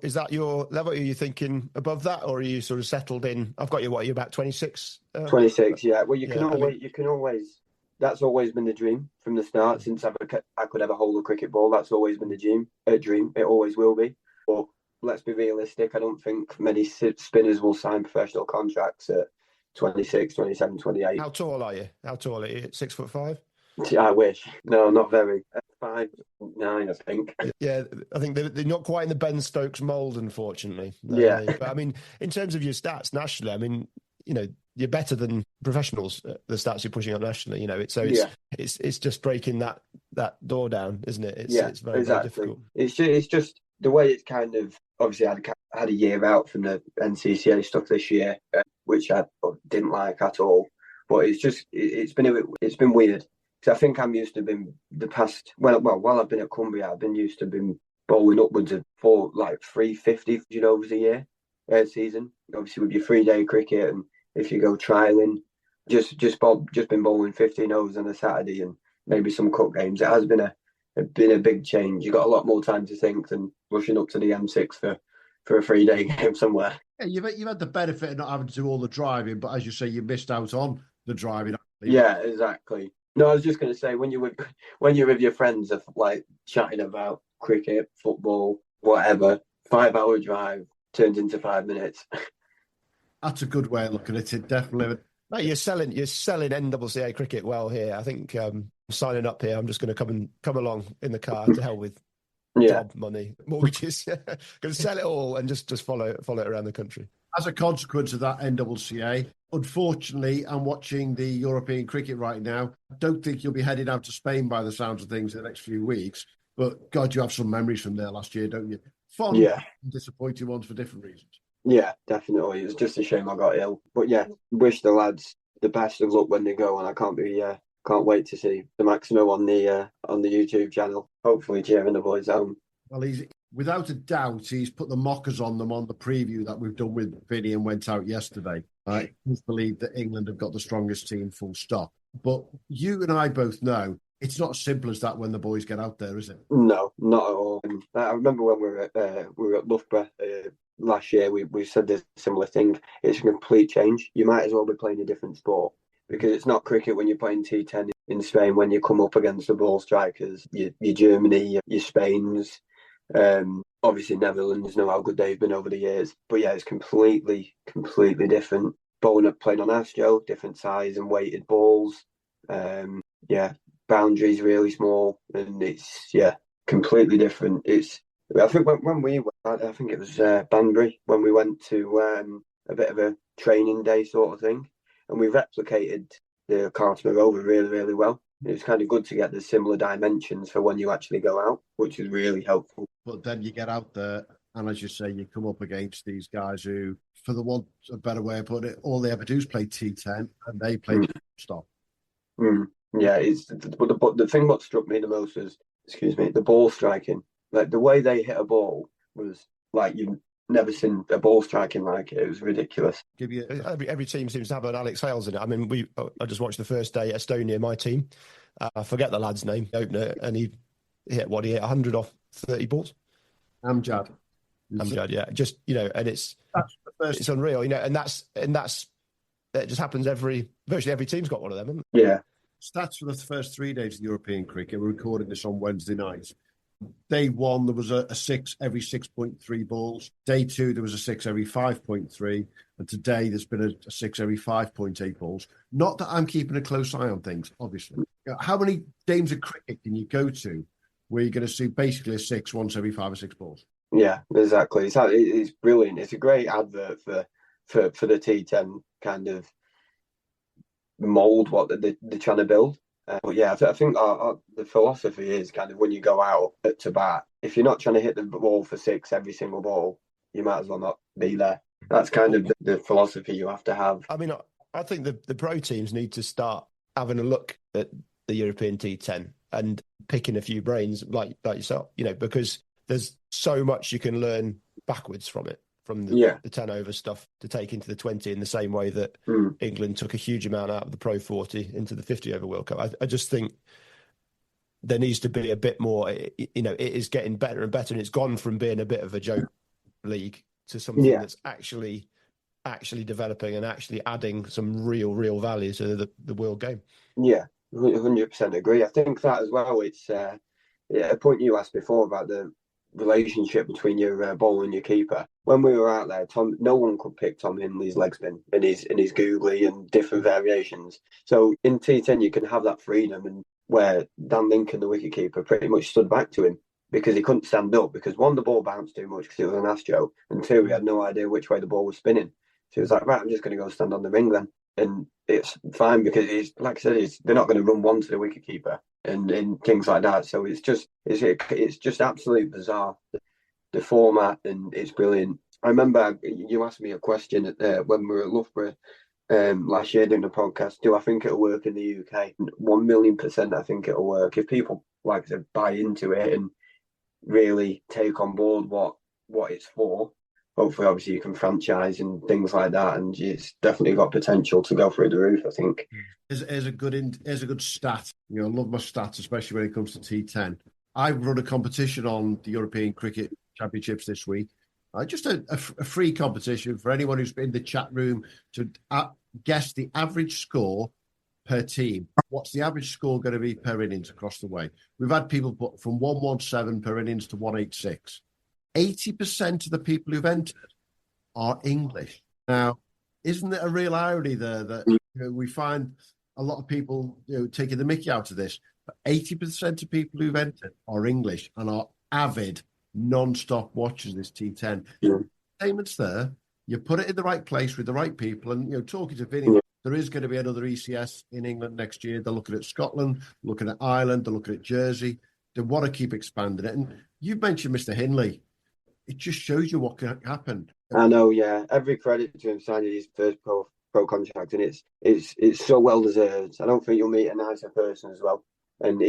level? Are you thinking above that, or are you sort of settled in? I've got you. What, you're about 26? 26, yeah. Well, you can always. That's always been the dream from the start. Since I could ever hold a cricket ball, that's always been the dream. It always will be. But let's be realistic. I don't think many spinners will sign professional contracts at 26, 27, 28. How tall are you? 6'5"? I wish. No, not very. 5'9", I think. Yeah, I think they're not quite in the Ben Stokes mould, unfortunately. Yeah. But I mean, in terms of your stats nationally, I mean, you're better than professionals. The stats you're pushing up nationally, it's just breaking that door down, isn't it? It's very, very difficult. It's just the way it's kind of, obviously I had a year out from the NCCA stuff this year, which I didn't like at all. But it's been weird. Because I think I'm used to being while I've been at Cumbria, I've been used to being bowling upwards of 350 overs a year, season. Obviously with your 3-day cricket, and if you go trialing, just been bowling 15 overs on a Saturday and maybe some cup games. It has been a big change. You've got a lot more time to think than rushing up to the M6 for a 3-day game somewhere. Yeah, you've had the benefit of not having to do all the driving, but as you say, you missed out on the driving. Yeah, exactly. No, I was just going to say, when you're with your friends, like chatting about cricket, football, whatever, 5-hour drive turns into 5 minutes. That's a good way of looking at it, definitely. Mate, you're selling NCCA cricket well here. I think signing up here, I'm just going to come along in the car to hell with job, money, mortgages. Going to sell it all and just follow it around the country. As a consequence of that NCCA, unfortunately, I'm watching the European cricket right now. I don't think you'll be heading out to Spain by the sounds of things in the next few weeks. But God, you have some memories from there last year, don't you? Fun, and disappointing ones for different reasons. Yeah, definitely. It was just a shame I got ill. But yeah, wish the lads the best of luck when they go, and I can't wait to see the Maximo on the YouTube channel. Hopefully cheering the boys home. Well, without a doubt, he's put the mockers on them on the preview that we've done with Vinny and went out yesterday. I believe that England have got the strongest team, full stop. But you and I both know it's not as simple as that when the boys get out there, is it? No, not at all. I remember when we were at Loughborough last year, we said this similar thing. It's a complete change. You might as well be playing a different sport, because it's not cricket when you're playing T10 in Spain, when you come up against the ball strikers, your Germany, your Spains, obviously Netherlands know how good they've been over the years. But yeah, it's completely different. Playing on Astro, different size and weighted balls. Boundaries really small, and it's completely different. I think when we went, I think it was Banbury, when we went to a bit of a training day sort of thing, and we replicated the Cartman Rover really, really well. It was kind of good to get the similar dimensions for when you actually go out, which is really helpful. But then you get out there, and as you say, you come up against these guys who, for the want of a better way of putting it, all they ever do is play T10, and they play stop. Yeah, but the thing what struck me the most was, the ball striking. Like the way they hit a ball was like you've never seen a ball striking like it. It was ridiculous. Every team seems to have an Alex Hales in it. I mean, I just watched the first day at Estonia, my team. I forget the lad's name, the opener, and he hit 100 off 30 balls. Amjad, yeah. Just and it's unreal, and that's it. Just happens virtually every team's got one of them, hasn't it? Yeah. Stats for the first 3 days of European cricket. We're recording this on Wednesday night. Day 1, there was a 6 every 6.3 balls. Day 2, there was a 6 every 5.3. And today, there's been a 6 every 5.8 balls. Not that I'm keeping a close eye on things, obviously. How many games of cricket can you go to where you're going to see basically a 6 once every 5 or 6 balls? Yeah, exactly. It's brilliant. It's a great advert for the T10 kind of mould what they're trying to build. But yeah, I think the philosophy is kind of when you go out to bat, if you're not trying to hit the ball for 6 every single ball, you might as well not be there. That's kind of the philosophy you have to have. I mean, I think the pro teams need to start having a look at the European T10 and picking a few brains like yourself, because there's so much you can learn backwards from it. From the 10 over stuff to take into the 20 in the same way that England took a huge amount out of the Pro 40 into the 50 over World Cup. I just think there needs to be a bit more, it is getting better and better, and it's gone from being a bit of a joke league to something that's actually developing and actually adding some real value to the world game. Yeah, 100% agree. I think that as well, it's a point you asked before about the relationship between your bowler and your keeper. When we were out there, no one could pick Tom Hindley's leg spin in his googly and different variations. So in T10 you can have that freedom, and where Dan Lincoln, the wicketkeeper, pretty much stood back to him because he couldn't stand up because one, the ball bounced too much because it was an Astro, and two, he had no idea which way the ball was spinning. So he was like, right, I'm just going to go stand on the ring then. And it's fine because he's, like I said, they're not going to run one to the wicketkeeper and things like that. So it's just absolutely bizarre, the format, and it's brilliant. I remember you asked me a question when we were at Loughborough last year doing the podcast. Do I think it'll work in the UK? 1,000,000% I think it'll work. If people, like I said, buy into it and really take on board what it's for, hopefully, obviously, you can franchise and things like that, and it's definitely got potential to go through the roof, I think. Here's a good stat. I love my stats, especially when it comes to T10. I've run a competition on the European Cricket Championships this week. Just a free competition for anyone who's in the chat room to guess the average score per team. What's the average score going to be per innings across the way? We've had people put from 117 per innings to 186. 80% of the people who've entered are English. Now, isn't it a real irony there that we find a lot of people taking the mickey out of this? But 80% of people who've entered are English and are avid, non-stop watchers of this T10. Payments there. You put it in the right place with the right people. And talking to Vinny, there is going to be another ECS in England next year. They're looking at Scotland, looking at Ireland, they're looking at Jersey. They want to keep expanding it. And you've mentioned Mr. Hindley. It just shows you what can happen. I know, yeah. Every credit to him signing his first pro contract, and it's so well deserved. I don't think you'll meet a nicer person as well. And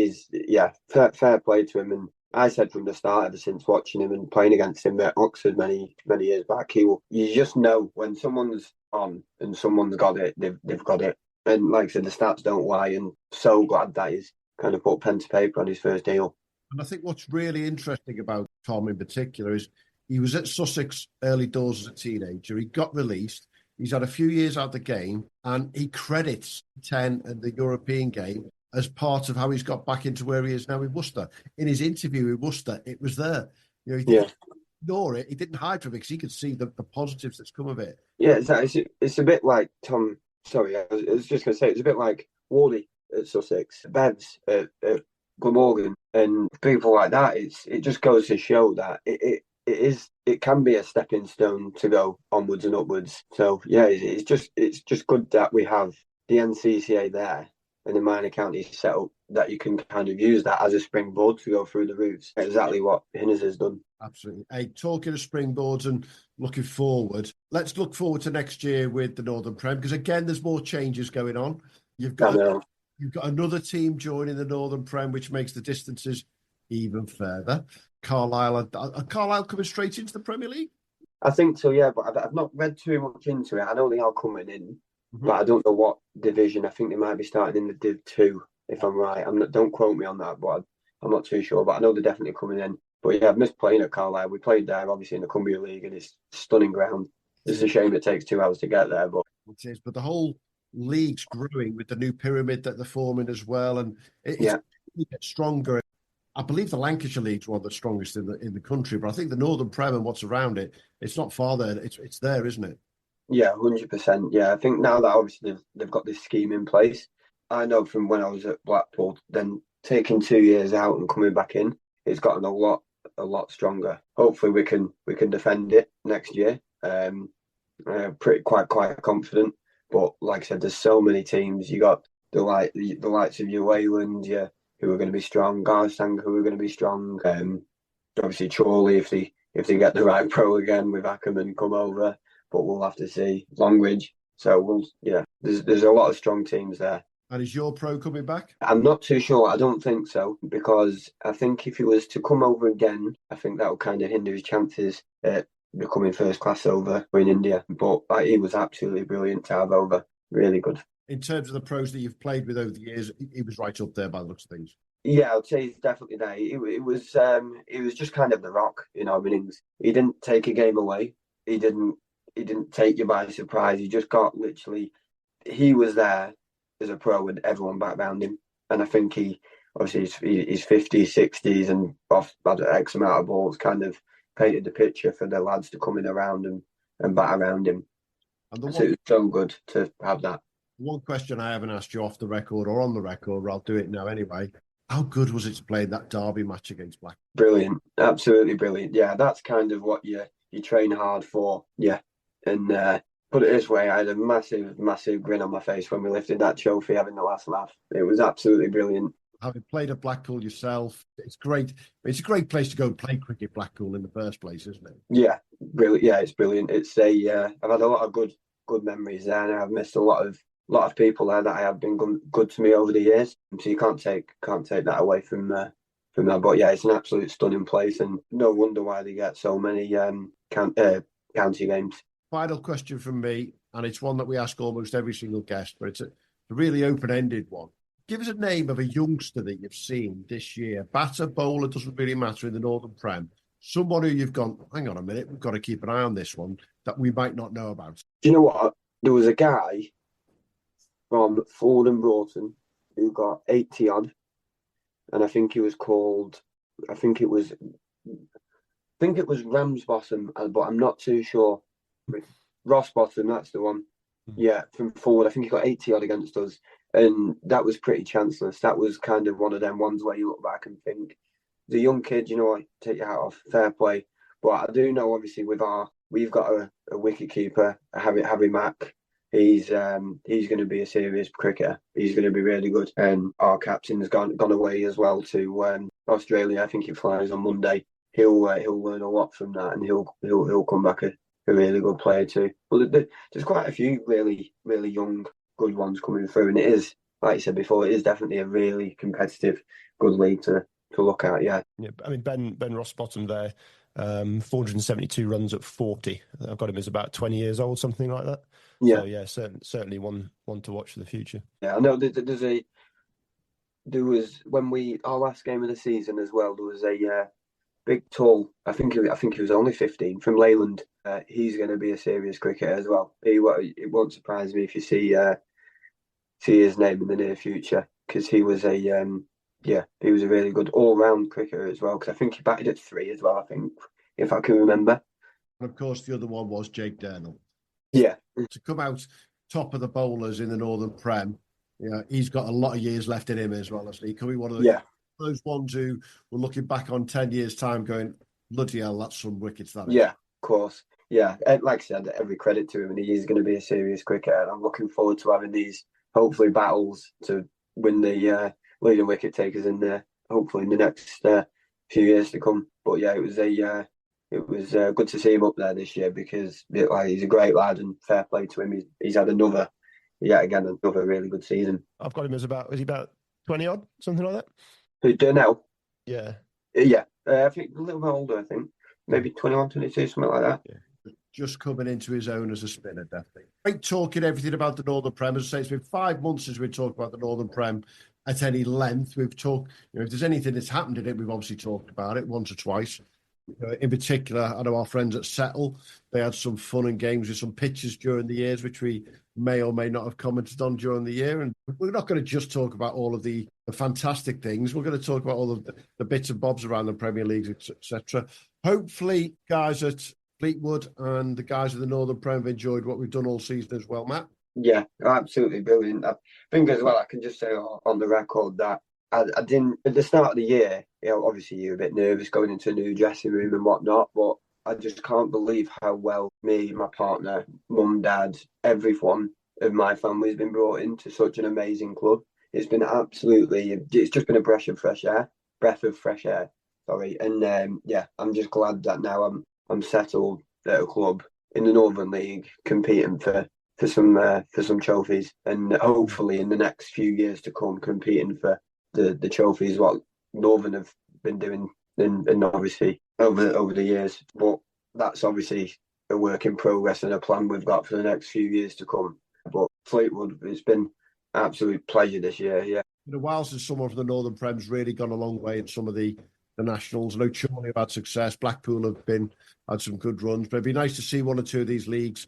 fair play to him. And I said from the start, ever since watching him and playing against him at Oxford many years back, you just know when someone's on and someone's got it, they've got it. And like I said, the stats don't lie. And so glad that he's kind of put pen to paper on his first deal. And I think what's really interesting about Tom in particular is he was at Sussex early doors as a teenager. He got released. He's had a few years out of the game, and he credits 10 and the European game as part of how he's got back into where he is now with Worcester. In his interview with Worcester, it was there. He didn't ignore it. He didn't hide from it because he could see the positives that's come of it. Yeah, it's a bit like Tom. Sorry, I was just going to say it's a bit like Wardy at Sussex, Bevs at Glamorgan, and people like that. It just goes to show that it can be a stepping stone to go onwards and upwards. So yeah, it's just good that we have the NCCA there and the minor counties set up that you can kind of use that as a springboard to go through the roofs. Exactly what Hinners has done. Absolutely. Hey, talking of springboards and looking forward, let's look forward to next year with the Northern Prem, because again, there's more changes going on. You've got another team joining the Northern Prem, which makes the distances even further. Carlisle coming straight into the Premier League? I think so, yeah, but I've not read too much into it. I know they are coming in, but I don't know what division. I think they might be starting in the Div 2, if I'm right. Don't quote me on that, but I'm not too sure. But I know they're definitely coming in. But yeah, I've missed playing at Carlisle. We played there, obviously, in the Cumbria League, and it's stunning ground. It's a shame it takes 2 hours to get there. But it is. But the whole league's growing with the new pyramid that they're forming as well, and it gets stronger. I believe the Lancashire League's one of the strongest in the country, but I think the Northern Prem and what's around it, it's not far there. It's there, isn't it? Yeah, 100%. Yeah, I think now that obviously they've got this scheme in place, I know from when I was at Blackpool, then taking 2 years out and coming back in, it's gotten a lot stronger. Hopefully we can defend it next year. Quite confident. But like I said, there's so many teams. You got the likes of Wayland, who are going to be strong. Garstang, who are going to be strong. Obviously Chorley, if they get the right pro again with Ackerman come over, but we'll have to see. Longridge. So there's a lot of strong teams there. And is your pro coming back? I'm not too sure. I don't think so, because I think if he was to come over again, I think that would kind of hinder his chances at becoming first class over in India. But he was absolutely brilliant to have over. Really good. In terms of the pros that you've played with over the years, he was right up there by the looks of things. Yeah, I'd say he's definitely there. It was just kind of the rock in our innings. He didn't take a game away. He didn't take you by surprise. He just got he was there as a pro and everyone back around him. And I think he's 50s, 60s and off X amount of balls kind of painted the picture for the lads to come in around and bat around him. So it was so good to have that. One question I haven't asked you off the record or on the record, I'll do it now anyway. How good was it to play that derby match against Black? Brilliant, absolutely brilliant. Yeah, that's kind of what you train hard for. Yeah, and put it this way, I had a massive grin on my face when we lifted that trophy, having the last laugh. It was absolutely brilliant. Having played at Blackpool yourself, it's great. It's a great place to go and play cricket, Blackpool, in the first place, isn't it? Yeah, brilliant. Yeah, it's brilliant. It's I've had a lot of good memories there, and I've missed a lot of people there that have been good to me over the years. So you can't take that away from that. But yeah, it's an absolute stunning place, and no wonder why they get so many county games. Final question from me, and it's one that we ask almost every single guest, but it's a really open-ended one. Give us a name of a youngster that you've seen this year. Batter, bowler, doesn't really matter in the Northern Prem. Someone who you've gone, hang on a minute, we've got to keep an eye on this one that we might not know about. Do you know what? There was a guy from Fleetwood and Broughton who got 80 odd, and I think it was Ramsbottom, but I'm not too sure. Rossbottom, that's the one. Yeah, from Fleetwood. I think he got 80 odd against us, and that was pretty chanceless. That was kind of one of them ones where you look back and think, the young kid, you know, take your hat off, fair play. But I do know, obviously, we've got a wicket keeper, Harry Mack. He's going to be a serious cricketer. He's going to be really good. And our captain's gone away as well to Australia. I think he flies on Monday. He'll learn a lot from that, and he'll come back a really good player too. But there's quite a few really young good ones coming through, and it is, like you said before, it is definitely a really competitive, good league to look at. Yeah. I mean, Ben Rossbottom there, 472 runs at 40. I've got him as about 20 years old, something like that. Yeah. So yeah, certainly one to watch for the future. Yeah, I know there was when our last game of the season as well. There was a big tall. I think he was only 15 from Leyland. He's going to be a serious cricketer as well. It won't surprise me if you see his name in the near future, because he was a really good all-round cricketer as well. Because I think he batted at 3 as well. I think, if I can remember. And of course, the other one was Jake Durnell. Yeah, to come out top of the bowlers in the Northern Prem. Yeah, he's got a lot of years left in him as well, as he could be one of those ones who were looking back on 10 years' time going, bloody hell, that's some wickets, that is. Yeah, of course. Yeah, like I said, every credit to him, and he is going to be a serious cricketer. And I'm looking forward to having these, hopefully, battles to win the leading wicket takers in there, hopefully in the next few years to come. But yeah, it was good to see him up there this year, because he's a great lad, and fair play to him. He's had another really good season. I've got him as is he about 20 odd, something like that? Who, Durnell? Yeah. Yeah. I think a little bit older, I think. Maybe 21, 22, something like that. Yeah. Just coming into his own as a spinner, definitely. Great talking everything about the Northern Prem. As I say, it's been 5 months since we've talked about the Northern Prem at any length. We've talked, if there's anything that's happened in it, we've obviously talked about it once or twice. In particular, I know our friends at Siddall, they had some fun and games with some pitches during the years, which we may or may not have commented on during the year. And we're not going to just talk about all of the fantastic things. We're going to talk about all of the bits and bobs around the Premier Leagues, etc. Hopefully, guys at Fleetwood and the guys at the Northern Prem have enjoyed what we've done all season as well, Matt. Yeah, absolutely brilliant. I think as well, I can just say on the record that I didn't, at the start of the year, obviously you're a bit nervous going into a new dressing room and whatnot, but I just can't believe how well me, my partner, mum, dad, everyone of my family has been brought into such an amazing club. It's been it's just been a breath of fresh air. Sorry, and I'm just glad that now I'm settled at a club in the Northern League, competing for some trophies, and hopefully in the next few years to come, competing for the trophies what Northern have been doing, and obviously over the years. But that's obviously a work in progress and a plan we've got for the next few years to come. But Fleetwood, it's been an absolute pleasure this year. Yeah, it's been a while since someone from the Northern Prem's really gone a long way in some of the nationals. I know Chorley have had success. Blackpool have had some good runs, but it'd be nice to see one or two of these leagues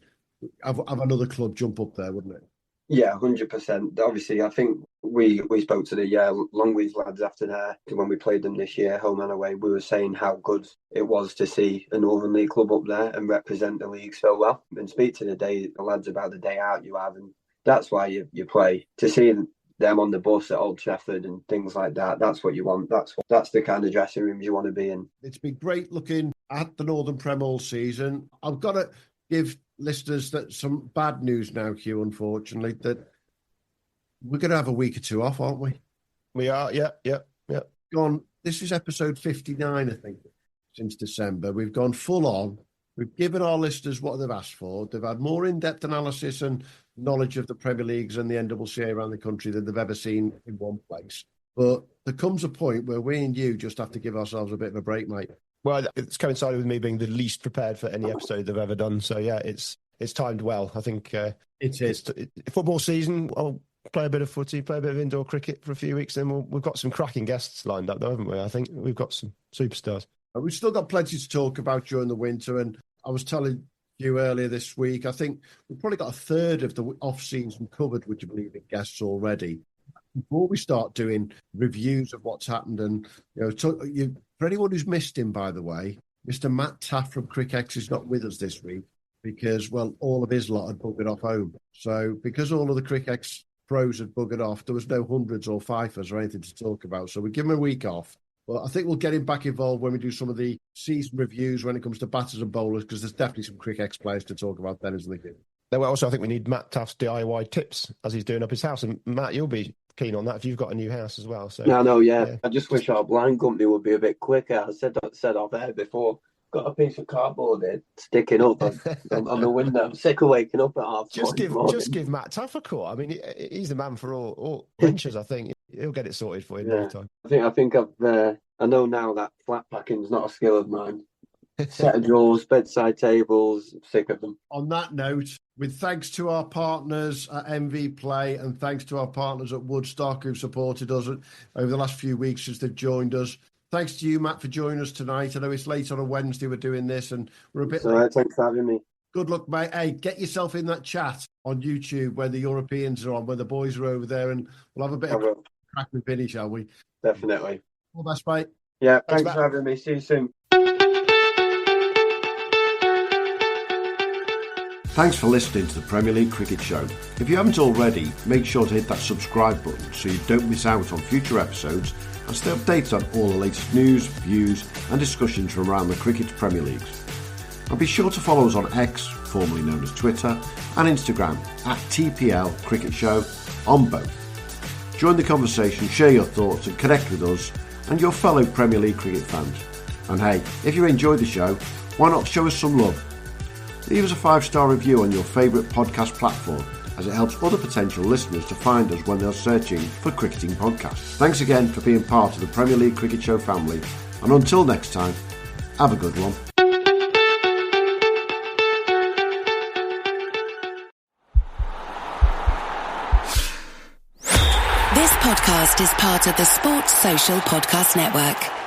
have another club jump up there, wouldn't it? Yeah, 100%. Obviously, I think we spoke to the Longleys lads after that when we played them this year, home and away. We were saying how good it was to see a Northern League club up there and represent the league so well. And speak to the lads about the day out you have, and that's why you play. To see them on the bus at Old Trafford and things like that, that's what you want. That's the kind of dressing rooms you want to be in. It's been great looking at the Northern Prem all season. I've got to give listeners some bad news now, Hugh, unfortunately, that we're going to have a week or two off, aren't we? We are, yeah. This is episode 59, I think, since December. We've gone full on. We've given our listeners what they've asked for. They've had more in-depth analysis and knowledge of the Premier Leagues and the NCCA around the country than they've ever seen in one place. But there comes a point where we and you just have to give ourselves a bit of a break, mate. Well, it's coincided with me being the least prepared for any episode they've ever done. So, yeah, it's timed well. I think it is. Football season, I'll play a bit of footy, play a bit of indoor cricket for a few weeks. Then we've got some cracking guests lined up, though, haven't we? I think we've got some superstars. We've still got plenty to talk about during the winter. And I was telling you earlier this week, I think we've probably got a third of the off-season covered, would you believe it, guests already. Before we start doing reviews of what's happened, and for anyone who's missed him, by the way, Mr. Matt Taft from CrickX is not with us this week because, well, all of his lot had buggered off home. So because all of the CrickX pros had buggered off, there was no hundreds or fifers or anything to talk about. So we give him a week off. But I think we'll get him back involved when we do some of the season reviews when it comes to batters and bowlers, because there's definitely some CrickX players to talk about then, isn't there? Well, also, I think we need Matt Taft's DIY tips as he's doing up his house. And Matt, you'll be keen on that if you've got a new house as well. So I know, yeah. I just wish our blind company would be a bit quicker. I said off air before. Got a piece of cardboard there sticking up on the window. I'm sick of waking up at half. Just give Matt Taft a call. I mean, he's the man for all pinchers. I think he'll get it sorted for you in no time. I think I know now that flat packing's not a skill of mine. Set of drawers, bedside tables, sick of them. On that note, with thanks to our partners at MV Play and thanks to our partners at Woodstock who've supported us over the last few weeks since they've joined us. Thanks to you, Matt, for joining us tonight. I know it's late on a Wednesday we're doing this and we're a bit late. All right, thanks for having me. Good luck, mate. Hey, get yourself in that chat on YouTube when the Europeans are on, when the boys are over there, and we'll have a bit of crack with Vinny, shall we? Definitely. All the best, mate. Yeah, thanks for having me. See you soon. Thanks for listening to the Premier League Cricket Show. If you haven't already, make sure to hit that subscribe button so you don't miss out on future episodes and stay updated on all the latest news, views and discussions from around the Cricket Premier Leagues. And be sure to follow us on X, formerly known as Twitter, and Instagram at TPL Cricket Show on both. Join the conversation, share your thoughts and connect with us and your fellow Premier League cricket fans. And hey, if you enjoyed the show, why not show us some love? Leave us a 5-star review on your favourite podcast platform, as it helps other potential listeners to find us when they're searching for cricketing podcasts. Thanks again for being part of the Premier League Cricket Show family, and until next time, have a good one. This podcast is part of the Sports Social Podcast Network.